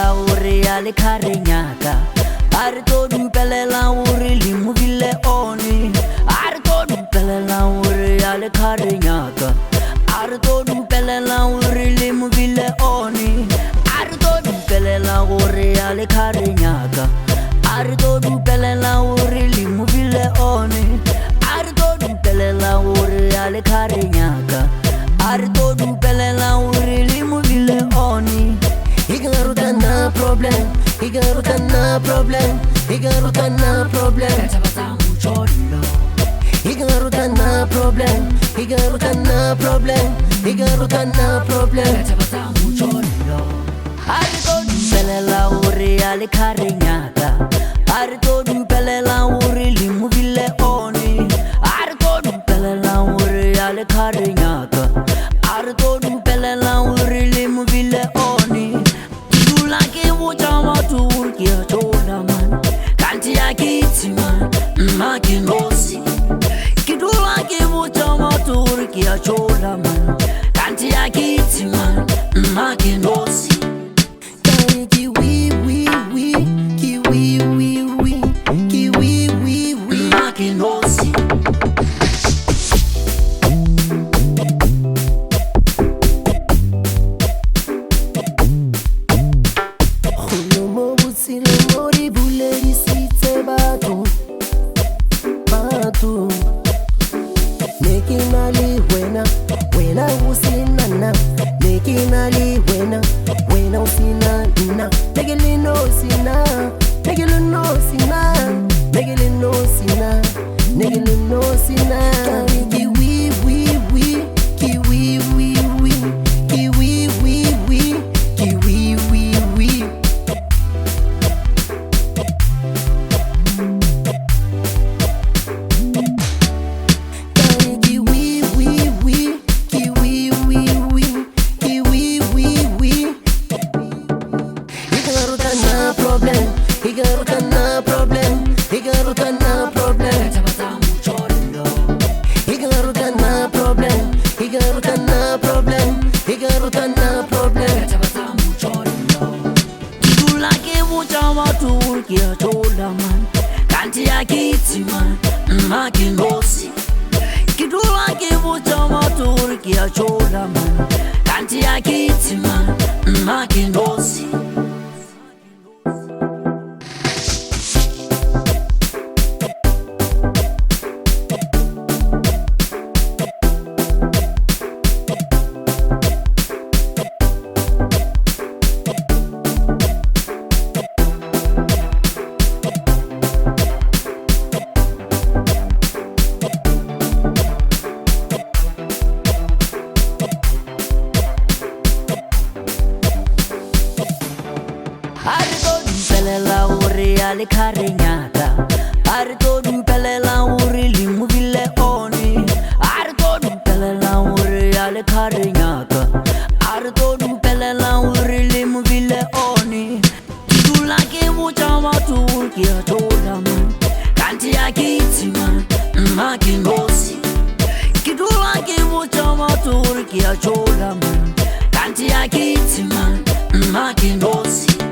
dupelela uri ale khare nyaka are to dupelela uri limuvile oni are to dupelela uri ale khare nyaka are to dupelela uri limuvile oni are to dupelela uri ale khare nyaka are to dupelela uri limuvile oni are to dupelela uri ale khare nyaka are to dupelela uri limuvile oni Higarutana problem, higarutana problem, higarutana problem. Higarutana problem, higarutana problem, higarutana problem. Arito dupelela uri ale khare nyaka, arito dupelela uri limuvile oni, arito dupelela uri ale khare nyaka, arito dupelela uri limuvile oni. Turkia chola man kanti yakiti man makinosi kidula ke muchama Turkia chola man kanti yakiti man makinosi ki wi ki wi makinosi Mekinali wena usinana Mekinali wena usinana Megelino sina Megelino sina Megelino sina Megelino sina Kiwi Kiwi Higarutana problem, higarutana problem. Higarutana problem, higarutana problem, higarutana problem. Kidula ke muchama Turkia chola man, kanti yakiti man makinosi. Kidula ke muchama Turkia chola man, kanti yakiti man makinosi. Dupelela uri ale khare nyaka are to dupelela uri limuvile oni are to dupelela uri ale khare nyaka are to dupelela uri limuvile oni kidula ke muchama Turkia chola man kanti yakiti man makinosi kidula ke muchama Turkia chola man kanti yakiti man makinosi